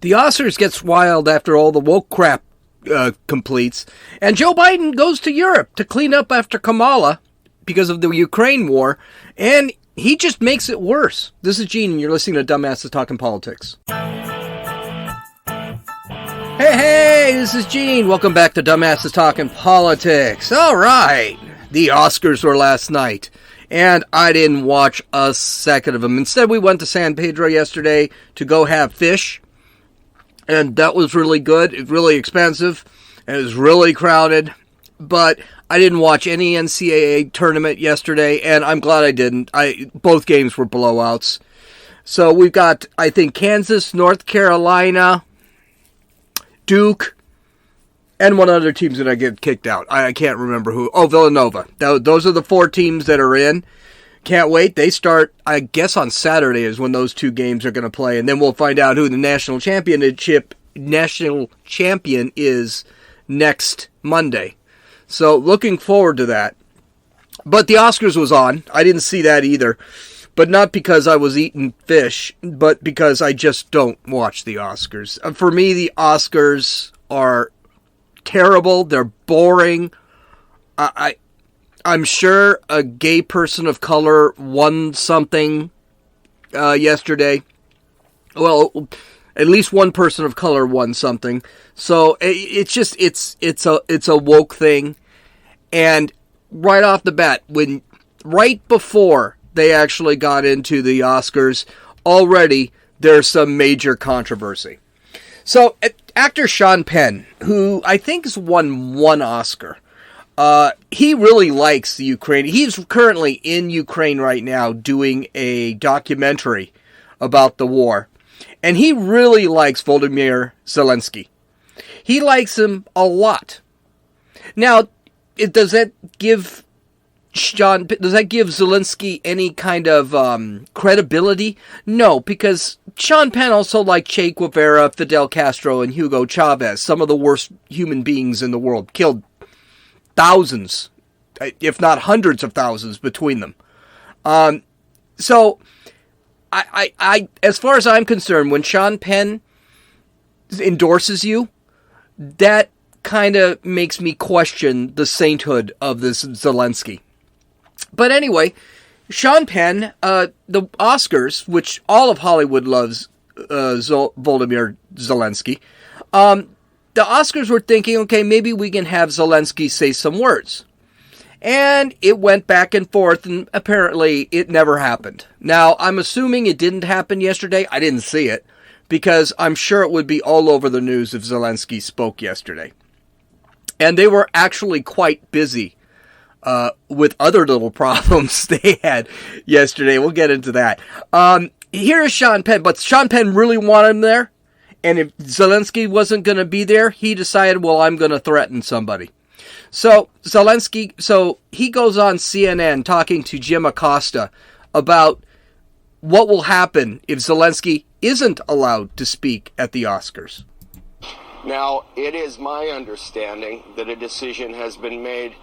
The Oscars gets wild after all the woke crap completes, and Joe Biden goes to Europe to clean up after Kamala because of the Ukraine war, and he just makes it worse. This is Gene, and you're listening to Dumbasses Talking Politics. Hey, this is Gene. Welcome back to Dumbasses Talking Politics. All right, the Oscars were last night, and I didn't watch a second of them. Instead, we went to San Pedro yesterday to go have fish, and that was really good. It's really expensive, and it was really crowded, but I didn't watch any NCAA tournament yesterday, and I'm glad I didn't. Both games were blowouts. So we've got, I think, Kansas, North Carolina, Duke, and one other team's going to get kicked out. I can't remember who. Oh, Villanova. Those are the four teams that are in. Can't wait. They start, I guess, on Saturday is when those two games are going to play, and then we'll find out who the national champion is next Monday. So looking forward to that. But the Oscars was on. I didn't see that either. But not because I was eating fish, but because I just don't watch the Oscars. For me, the Oscars are terrible. They're boring. I'm sure a gay person of color won something yesterday. Well, at least one person of color won something. So it's a woke thing. And right off the bat, right before they actually got into the Oscars, already there's some major controversy. So actor Sean Penn, who I think has won one Oscar, he really likes the Ukraine. He's currently in Ukraine right now doing a documentary about the war. And he really likes Volodymyr Zelensky. He likes him a lot. Now, does that give Zelensky any kind of credibility? No, because Sean Penn also liked Che Guevara, Fidel Castro, and Hugo Chavez, some of the worst human beings in the world, killed thousands, if not hundreds of thousands between them. So, I, as far as I'm concerned, when Sean Penn endorses you, that kind of makes me question the sainthood of this Zelensky. But anyway, Sean Penn, the Oscars, which all of Hollywood loves Volodymyr Zelensky, the Oscars were thinking, okay, maybe we can have Zelensky say some words. And it went back and forth, and apparently it never happened. Now, I'm assuming it didn't happen yesterday. I didn't see it, because I'm sure it would be all over the news if Zelensky spoke yesterday. And they were actually quite busy with other little problems they had yesterday. We'll get into that. Here is Sean Penn, but Sean Penn really wanted him there. And if Zelensky wasn't going to be there, he decided, well, I'm going to threaten somebody. So Zelensky, he goes on CNN talking to Jim Acosta about what will happen if Zelensky isn't allowed to speak at the Oscars. Now, it is my understanding that a decision has been made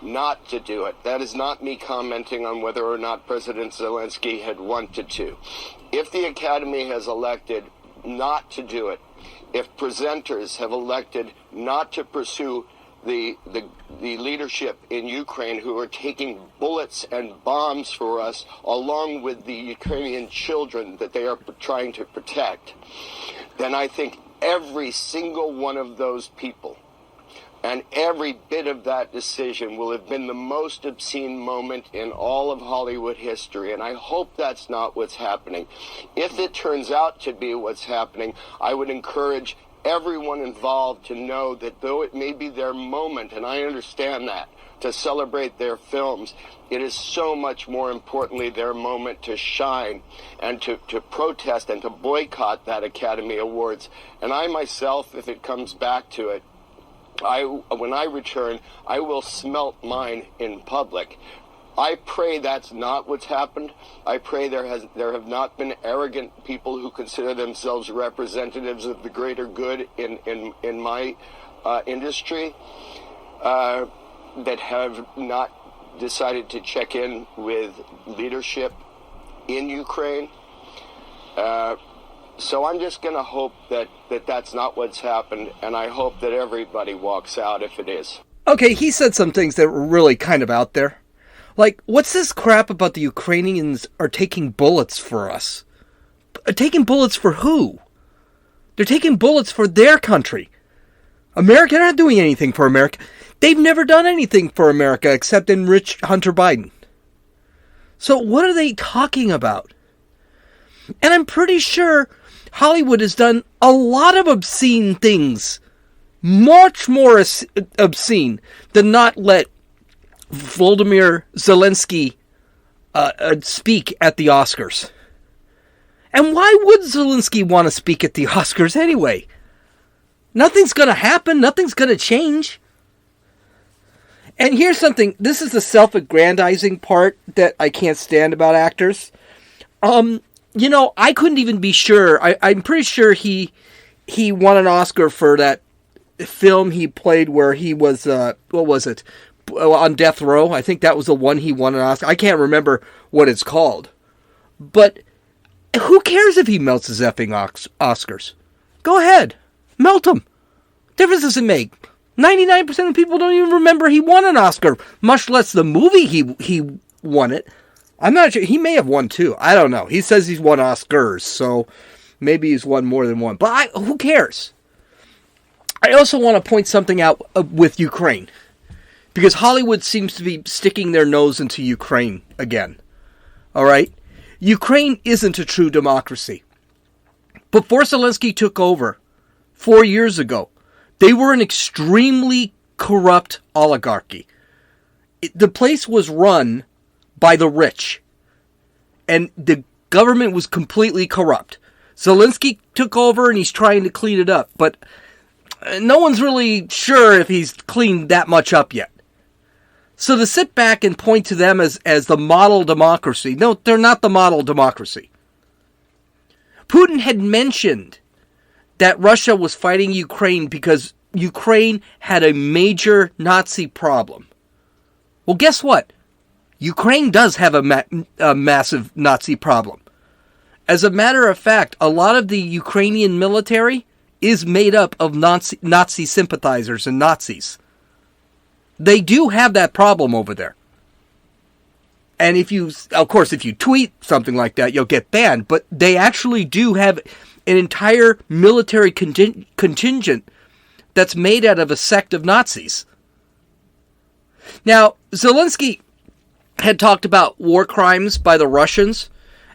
not to do it. That is not me commenting on whether or not President Zelensky had wanted to. If the Academy has elected not to do it, if presenters have elected not to pursue the leadership in Ukraine who are taking bullets and bombs for us, along with the Ukrainian children that they are trying to protect, then I think every single one of those people and every bit of that decision will have been the most obscene moment in all of Hollywood history, and I hope that's not what's happening. If it turns out to be what's happening, I would encourage everyone involved to know that though it may be their moment, and I understand that, to celebrate their films, it is so much more importantly their moment to shine and to protest and to boycott that Academy Awards. And I myself, if it comes back to it, when I return, I will smelt mine in public. I pray that's not what's happened. I pray there have not been arrogant people who consider themselves representatives of the greater good in my industry that have not decided to check in with leadership in Ukraine. So I'm just going to hope that that's not what's happened, and I hope that everybody walks out if it is. Okay, he said some things that were really kind of out there. Like, what's this crap about the Ukrainians are taking bullets for us? Taking bullets for who? They're taking bullets for their country. America, they're not doing anything for America. They've never done anything for America except enrich Hunter Biden. So what are they talking about? And I'm pretty sure Hollywood has done a lot of obscene things. Much more obscene than not let Volodymyr Zelensky speak at the Oscars. And why would Zelensky want to speak at the Oscars anyway? Nothing's going to happen. Nothing's going to change. And here's something. This is the self-aggrandizing part that I can't stand about actors. I couldn't even be sure. I'm pretty sure he won an Oscar for that film he played where he was, what was it? On death row. I think that was the one he won an Oscar. I can't remember what it's called. But who cares if he melts his effing Oscars? Go ahead. Melt them. Difference doesn't make. 99% of people don't even remember he won an Oscar, much less the movie he won it. I'm not sure. He may have won two. I don't know. He says he's won Oscars, so maybe he's won more than one. But who cares? I also want to point something out with Ukraine. Because Hollywood seems to be sticking their nose into Ukraine again. All right? Ukraine isn't a true democracy. Before Zelensky took over 4 years ago, they were an extremely corrupt oligarchy. The place was run by the rich. And the government was completely corrupt. Zelensky took over and he's trying to clean it up. But no one's really sure if he's cleaned that much up yet. So to sit back and point to them as the model democracy, no, they're not the model democracy. Putin had mentioned that Russia was fighting Ukraine because Ukraine had a major Nazi problem. Well, guess what? Ukraine does have a massive Nazi problem. As a matter of fact, a lot of the Ukrainian military is made up of Nazi sympathizers and Nazis. They do have that problem over there. And if you tweet something like that, you'll get banned. But they actually do have an entire military contingent that's made out of a sect of Nazis. Now, Zelensky had talked about war crimes by the Russians.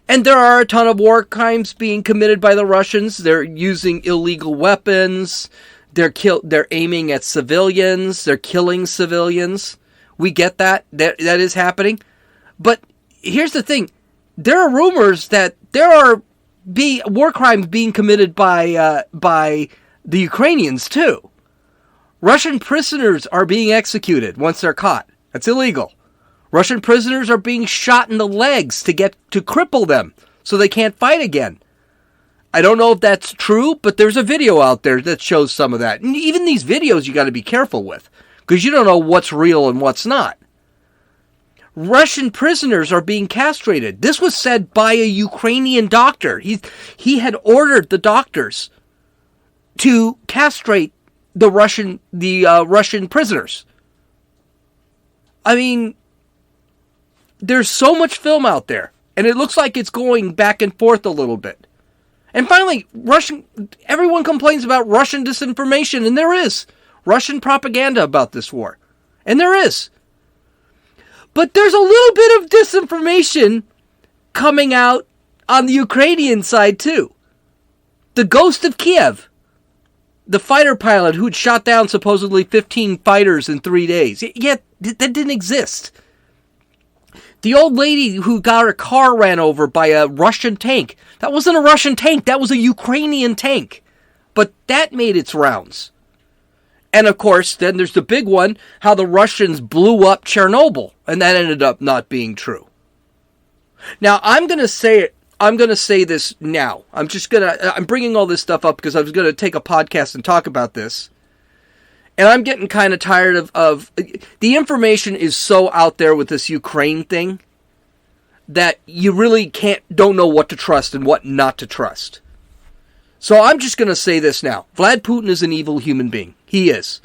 And there are a ton of war crimes being committed by the Russians. They're using illegal weapons. They're aiming at civilians. They're killing civilians. We get that. That is happening. But here's the thing. There are rumors that there are war crimes being committed by the Ukrainians too. Russian prisoners are being executed once they're caught. That's illegal. Russian prisoners are being shot in the legs to cripple them so they can't fight again. I don't know if that's true, but there's a video out there that shows some of that. And even these videos you got to be careful with, because you don't know what's real and what's not. Russian prisoners are being castrated. This was said by a Ukrainian doctor. He had ordered the doctors to castrate the Russian prisoners. I mean, there's so much film out there, and it looks like it's going back and forth a little bit. And finally, everyone complains about Russian disinformation, and there is Russian propaganda about this war. And there is. But there's a little bit of disinformation coming out on the Ukrainian side, too. The ghost of Kiev, the fighter pilot who'd shot down supposedly 15 fighters in 3 days. Yet, that didn't exist. The old lady who got her car ran over by a Russian tank. That wasn't a Russian tank. That was a Ukrainian tank. But that made its rounds. And of course, then there's the big one, how the Russians blew up Chernobyl. And that ended up not being true. Now, I'm going to say this now. I'm bringing all this stuff up because I was going to take a podcast and talk about this. And I'm getting kind of tired of the information is so out there with this Ukraine thing that you really don't know what to trust and what not to trust. So I'm just going to say this now. Vlad Putin is an evil human being. He is.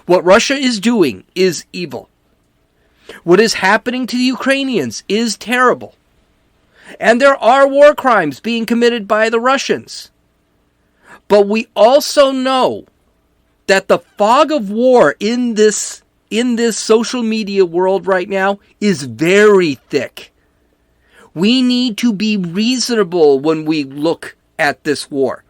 What Russia is doing is evil. What is happening to the Ukrainians is terrible. And there are war crimes being committed by the Russians. But we also know that the fog of war in this social media world right now is very thick. We need to be reasonable when we look at this war.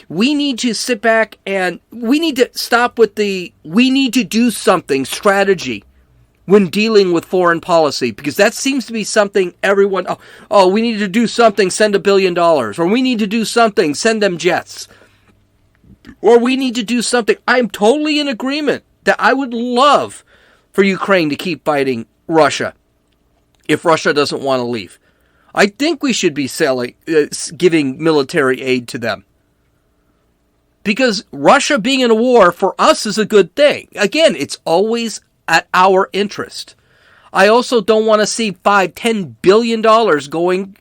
We need to sit back and we need to stop with the we need to do something strategy when dealing with foreign policy, because that seems to be something everyone, we need to do something, send $1 billion, or we need to do something, send them jets, or we need to do something. I'm totally in agreement that I would love for Ukraine to keep fighting Russia if Russia doesn't want to leave. I think we should be giving military aid to them. Because Russia being in a war for us is a good thing. Again, it's always at our interest. I also don't want to see $5-10 billion going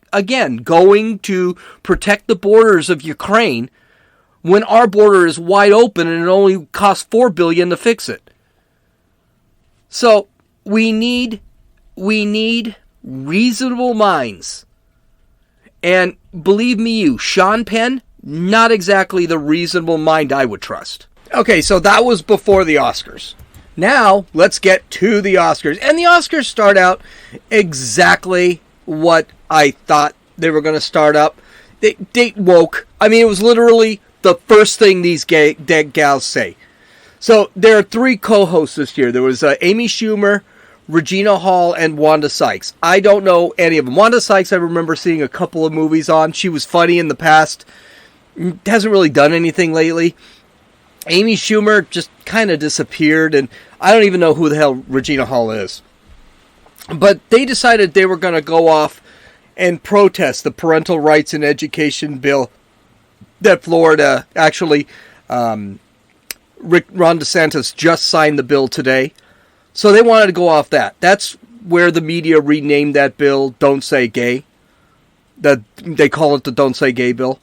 to protect the borders of Ukraine when our border is wide open and it only costs $4 billion to fix it. So we need reasonable minds. And believe me, Sean Penn, not exactly the reasonable mind I would trust. Okay, so that was before the Oscars. Now, let's get to the Oscars. And the Oscars start out exactly what I thought they were going to start up. They woke. I mean, it was literally the first thing these dead gals say. So, there are 3 co-hosts this year. There was Amy Schumer, Regina Hall, and Wanda Sykes. I don't know any of them. Wanda Sykes, I remember seeing a couple of movies on. She was funny in the past. Hasn't really done anything lately. Amy Schumer just kind of disappeared, and I don't even know who the hell Regina Hall is. But they decided they were going to go off and protest the parental rights and education bill that Florida actually, Ron DeSantis just signed the bill today. So they wanted to go off that. That's where the media renamed that bill Don't Say Gay. They call it the Don't Say Gay bill.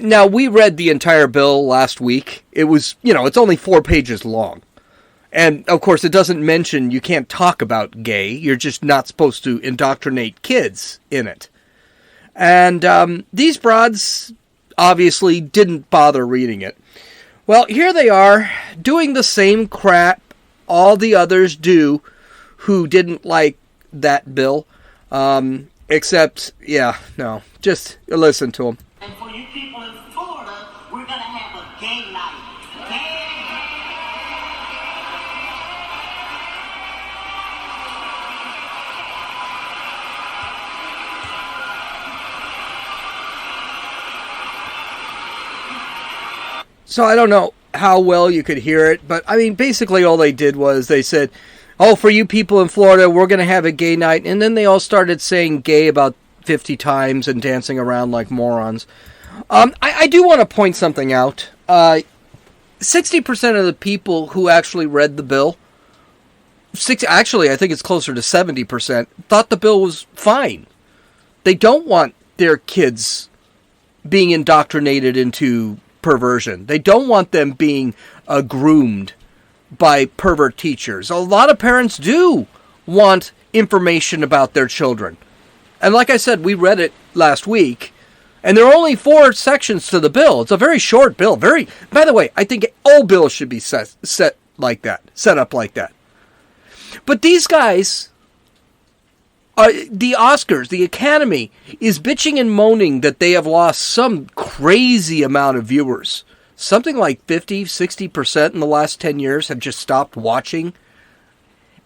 Now, we read the entire bill last week. It was, it's only 4 pages long. And, of course, it doesn't mention you can't talk about gay. You're just not supposed to indoctrinate kids in it. And these broads obviously didn't bother reading it. Well, here they are doing the same crap all the others do who didn't like that bill. Except, just listen to them. And for you people in Florida, we're going to have a gay night. So I don't know how well you could hear it, but I mean, basically all they did was they said, for you people in Florida, we're going to have a gay night. And then they all started saying gay about 50 times and dancing around like morons. I do want to point something out. 60% of the people who actually read the bill, actually I think it's closer to 70%, thought the bill was fine. They don't want their kids being indoctrinated into perversion. They don't want them being groomed by pervert teachers. A lot of parents do want information about their children. And like I said, we read it last week, and there are only 4 sections to the bill. It's a very short bill. By the way, I think all bills should be set like that, set up like that. But these guys, the Oscars, the Academy, is bitching and moaning that they have lost some crazy amount of viewers. Something like 50-60% in the last 10 years have just stopped watching.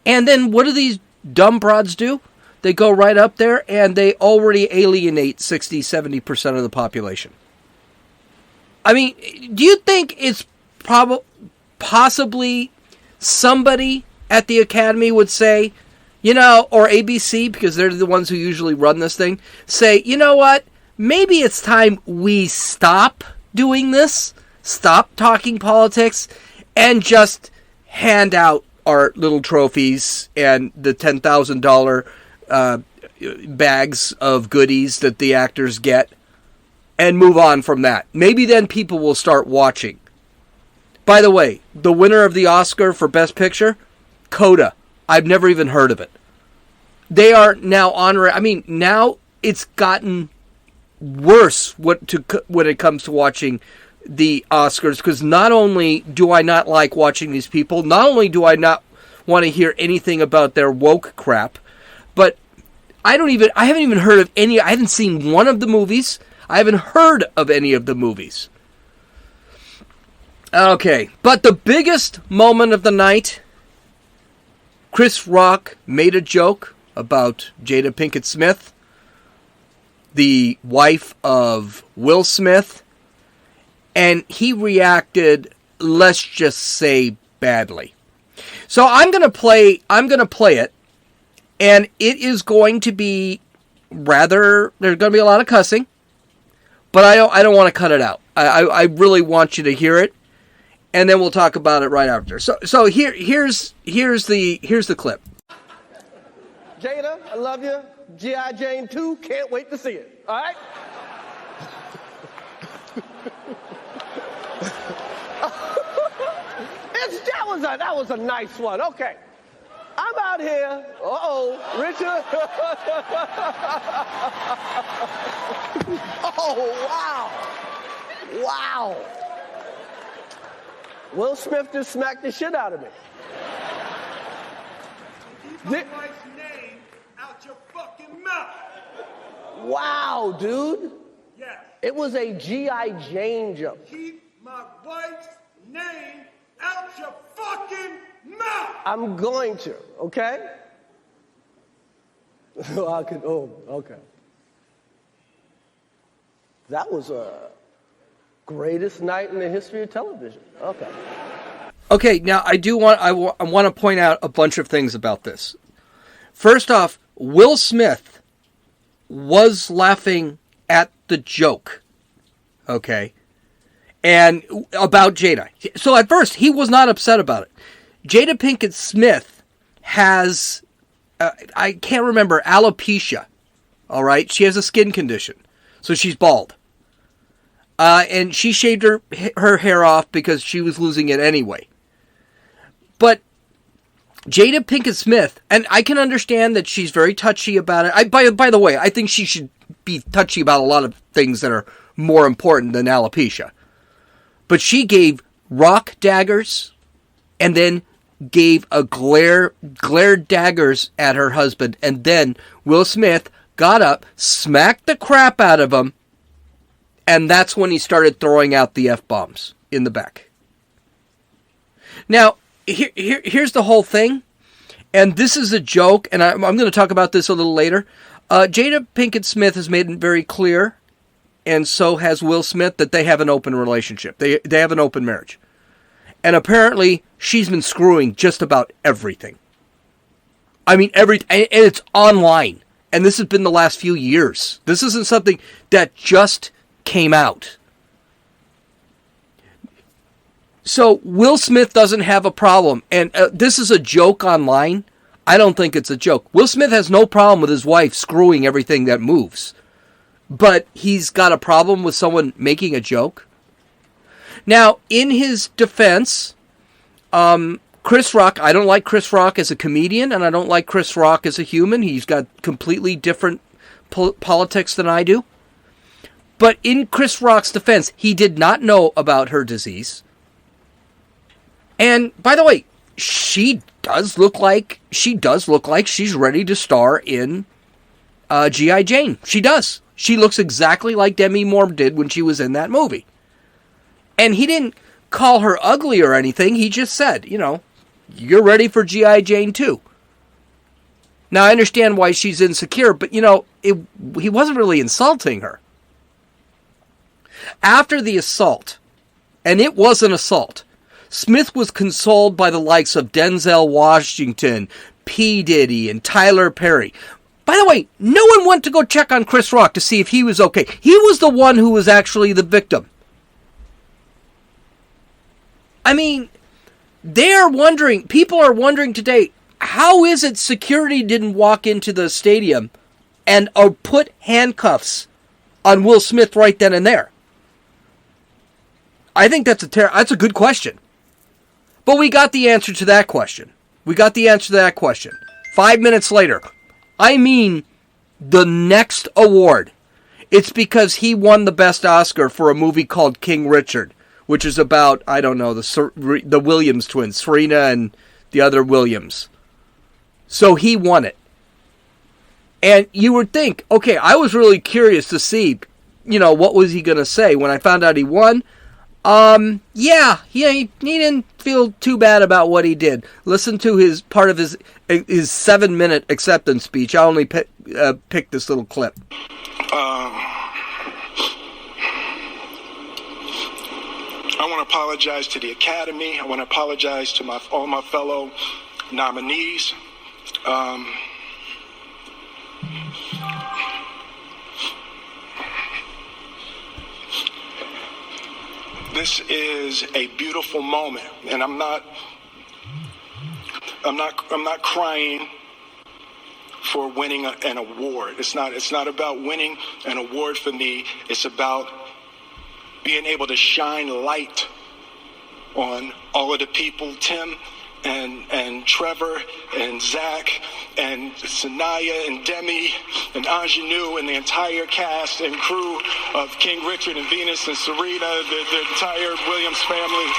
And then what do these dumb broads do? They go right up there and they already alienate 60-70% of the population. I mean, do you think it's possibly somebody at the Academy would say, or ABC, because they're the ones who usually run this thing, say, you know what, maybe it's time we stop doing this, stop talking politics, and just hand out our little trophies and the $10,000 bags of goodies that the actors get. and move on from that. Maybe then people will start watching. By the way, the winner of the Oscar for Best Picture, Coda. I've never even heard of it. They are now honoring. I mean, now it's gotten worse when it comes to watching the Oscars, because not only do I not like watching these people, not only do I not want to hear anything about their woke crap, but I haven't even heard of any. I haven't seen one of the movies. I haven't heard of any of the movies. Okay, but the biggest moment of the night, Chris Rock made a joke about Jada Pinkett Smith, the wife of Will Smith, and he reacted, let's just say, badly. So I'm going to play it, and it is going to be there's going to be a lot of cussing, but I don't want to cut it out. I really want you to hear it, and then we'll talk about it right after. So here's the clip. Jada, I love you. G.I. Jane 2, can't wait to see it. All right? That was a nice one. Okay. I'm out here. Richard. Oh, wow. Wow. Will Smith just smacked the shit out of me. Keep my wife's name out your fucking mouth. Wow, dude. Yes. It was a G.I. Jane joke. Keep my wife's name out your fucking mouth. I'm going to, okay? Okay. That was a greatest night in the history of television. Okay. Okay, now I want to point out a bunch of things about this. First off, Will Smith was laughing at the joke, okay, and about Jada. So at first, he was not upset about it. Jada Pinkett Smith has, I can't remember, alopecia, all right? She has a skin condition, so she's bald. And she shaved her hair off because she was losing it anyway. But Jada Pinkett Smith, and I can understand that she's very touchy about it. By the way, I think she should be touchy about a lot of things that are more important than alopecia. But she gave rock daggers and then gave a glared daggers at her husband. And then Will Smith got up, smacked the crap out of him, and that's when he started throwing out the F-bombs in the back. Now, here's the whole thing, and this is a joke, and I'm going to talk about this a little later. Jada Pinkett Smith has made it very clear, and so has Will Smith, that they have an open relationship. They have an open marriage. And apparently, she's been screwing just about everything. I mean, and it's online. And this has been the last few years. This isn't something that just came out. So Will Smith doesn't have a problem. And this is a joke online. I don't think it's a joke. Will Smith has no problem with his wife screwing everything that moves. But he's got a problem with someone making a joke. Now, in his defense, Chris Rock, I don't like Chris Rock as a comedian, and I don't like Chris Rock as a human. He's got completely different politics than I do. But in Chris Rock's defense, he did not know about her disease. And, by the way, she does look like she's ready to star in G.I. Jane. She does. She looks exactly like Demi Moore did when she was in that movie. And he didn't call her ugly or anything. He just said, you're ready for G.I. Jane 2. Now, I understand why she's insecure, but, he wasn't really insulting her. After the assault, and it was an assault, Smith was consoled by the likes of Denzel Washington, P. Diddy, and Tyler Perry. By the way, no one went to go check on Chris Rock to see if he was okay. He was the one who was actually the victim. I mean, people are wondering today, how is it security didn't walk into the stadium and put handcuffs on Will Smith right then and there? I think that's a good question. But we got the answer to that question. 5 minutes later. I mean, the next award. It's because he won the best Oscar for a movie called King Richard, which is about, I don't know, the Williams twins, Serena and the other Williams. So he won it. And you would think, okay, I was really curious to see, what was he going to say when I found out he won. He didn't feel too bad about what he did. Listen to his 7-minute acceptance speech. I only picked this little clip. I want to apologize to the Academy. I want to apologize to all my fellow nominees. This is a beautiful moment, and I'm not crying for winning an award. It's not about winning an award for me. It's about being able to shine light on all of the people, Tim and Trevor and Zach and Sanaya and Demi and Ingenue and the entire cast and crew of King Richard and Venus and Serena, the entire Williams family.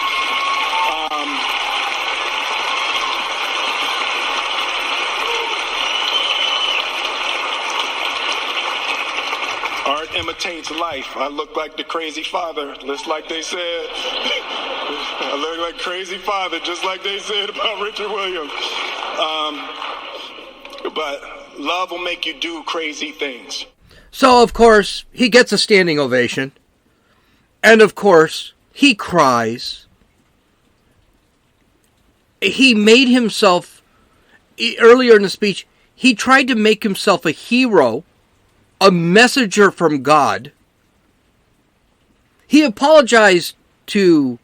Art imitates life. I look like the crazy father, just like they said. I look like crazy father, just like they said about Richard Williams. But love will make you do crazy things. So, of course, he gets a standing ovation. And, of course, he cries. He made himself, earlier in the speech, he tried to make himself a hero, a messenger from God. He apologized to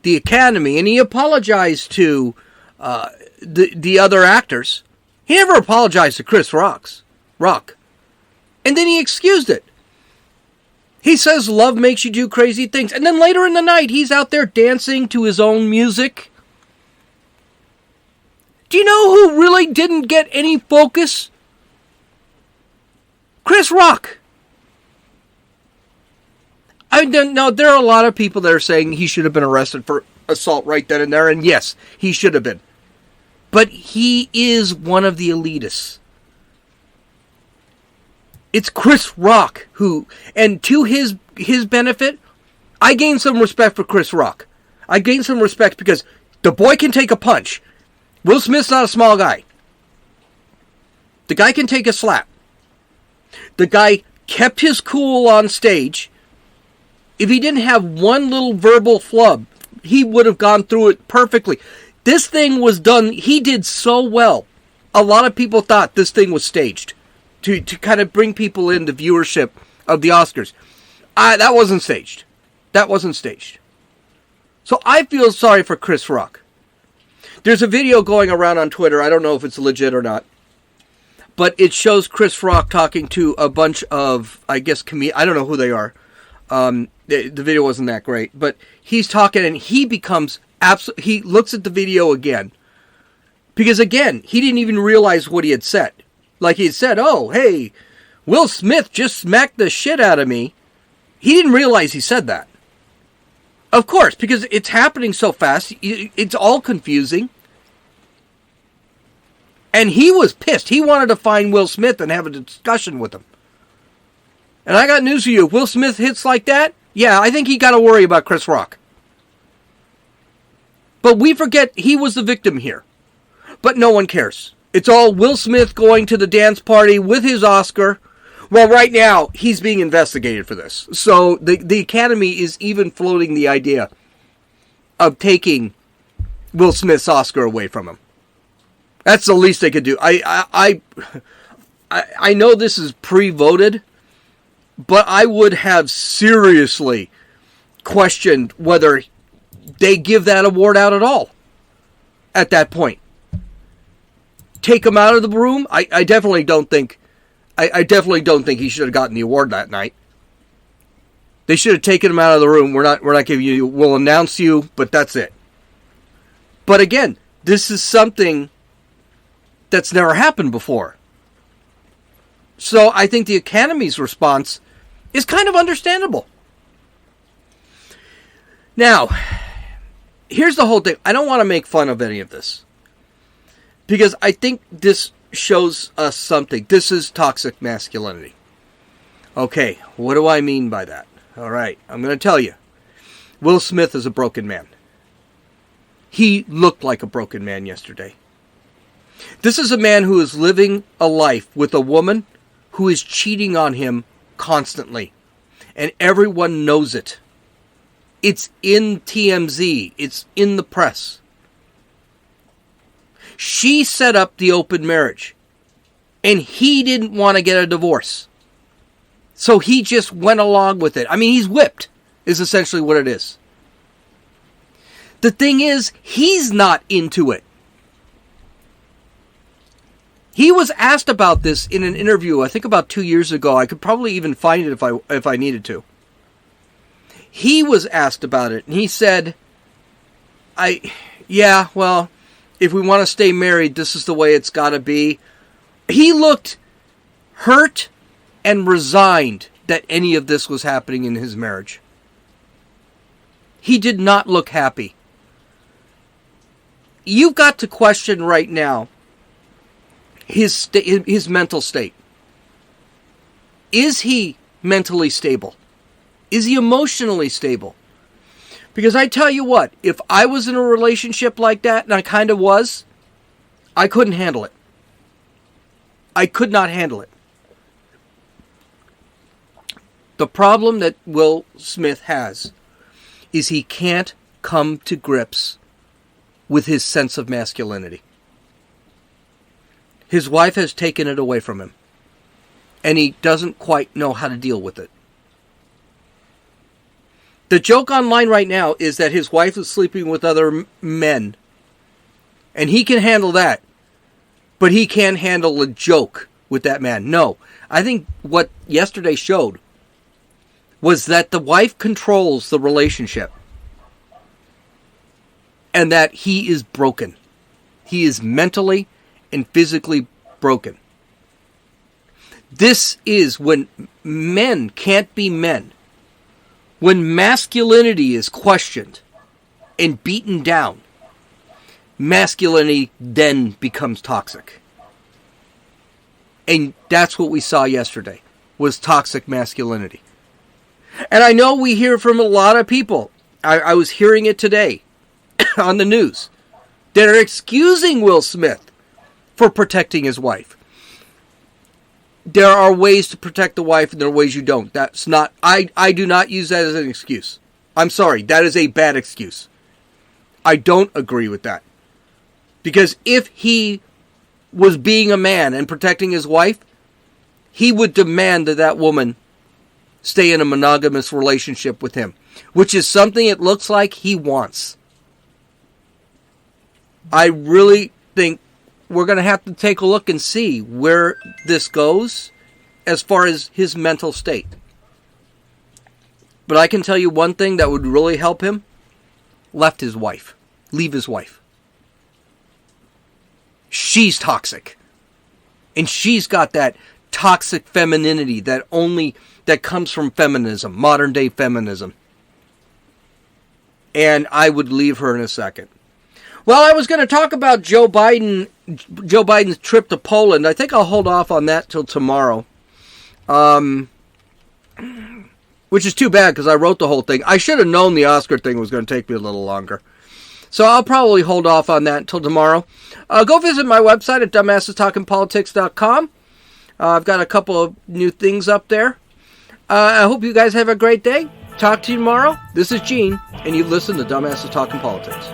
the Academy, and he apologized to the other actors. He never apologized to Chris Rock. And then he excused it. He says love makes you do crazy things. And then later in the night, he's out there dancing to his own music. Do you know who really didn't get any focus? Chris Rock. I don't know. There are a lot of people that are saying he should have been arrested for assault right then and there. And yes, he should have been. But he is one of the elitists. It's Chris Rock who, and to his benefit, I gained some respect for Chris Rock. I gained some respect because the boy can take a punch. Will Smith's not a small guy. The guy can take a slap. The guy kept his cool on stage. If he didn't have one little verbal flub, he would have gone through it perfectly. This thing was done, he did so well. A lot of people thought this thing was staged to kind of bring people into viewership of the Oscars. That wasn't staged. So I feel sorry for Chris Rock. There's a video going around on Twitter. I don't know if it's legit or not. But it shows Chris Rock talking to a bunch of, I guess, I don't know who they are. The video wasn't that great. But he's talking and he becomes he looks at the video again. Because again, he didn't even realize what he had said. Like he had said, oh, hey, Will Smith just smacked the shit out of me. He didn't realize he said that. Of course, because it's happening so fast, it's all confusing. And he was pissed. He wanted to find Will Smith and have a discussion with him. And I got news for you. If Will Smith hits like that, yeah, I think he got to worry about Chris Rock. But we forget he was the victim here. But no one cares. It's all Will Smith going to the dance party with his Oscar. Well, right now, he's being investigated for this. So the Academy is even floating the idea of taking Will Smith's Oscar away from him. That's the least they could do. I know this is pre-voted, but I would have seriously questioned whether they give that award out at all at that point. Take him out of the room? I definitely don't think he should have gotten the award that night. They should have taken him out of the room. We're not giving you. We'll announce you, but that's it. But again, this is something that's never happened before. So I think the Academy's response is kind of understandable. Now, here's the whole thing. I don't want to make fun of any of this, because I think this shows us something. This is toxic masculinity. Okay, what do I mean by that? All right, I'm going to tell you. Will Smith is a broken man. He looked like a broken man yesterday. This is a man who is living a life with a woman who is cheating on him constantly. And everyone knows it. It's in TMZ. It's in the press. She set up the open marriage. And he didn't want to get a divorce. So he just went along with it. I mean, he's whipped, is essentially what it is. The thing is, he's not into it. He was asked about this in an interview, I think about 2 years ago. I could probably even find it if I needed to. He was asked about it, and he said, yeah, well, if we want to stay married, this is the way it's got to be. He looked hurt and resigned that any of this was happening in his marriage. He did not look happy. You've got to question right now his mental state. Is he mentally stable? Is he emotionally stable? Because I tell you what, if I was in a relationship like that, and I kind of was, I couldn't handle it. I could not handle it. The problem that Will Smith has is he can't come to grips with his sense of masculinity. His wife has taken it away from him, and he doesn't quite know how to deal with it. The joke online right now is that his wife is sleeping with other men, and he can handle that, but he can't handle a joke with that man. No, I think what yesterday showed was that the wife controls the relationship, and that he is broken. He is mentally and physically broken. This is when men can't be men. When masculinity is questioned and beaten down, masculinity then becomes toxic. And that's what we saw yesterday, was toxic masculinity. And I know we hear from a lot of people, I was hearing it today on the news, that are excusing Will Smith for protecting his wife. There are ways to protect the wife, and there are ways you don't. That's not, I do not use that as an excuse. I'm sorry, that is a bad excuse. I don't agree with that. Because if he was being a man and protecting his wife, he would demand that that woman stay in a monogamous relationship with him, which is something it looks like he wants. I really think we're going to have to take a look and see where this goes as far as his mental state. But I can tell you one thing that would really help him: leave his wife. She's toxic. And she's got that toxic femininity that comes from feminism, modern day feminism. And I would leave her in a second. Well, I was going to talk about Joe Biden's trip to Poland. I think I'll hold off on that till tomorrow. Which is too bad, because I wrote the whole thing. I should have known the Oscar thing was going to take me a little longer. So I'll probably hold off on that until tomorrow. Go visit my website at dumbassestalkingpolitics.com. I've got a couple of new things up there. I hope you guys have a great day. Talk to you tomorrow. This is Gene, and you've listened to Dumbasses Talking Politics.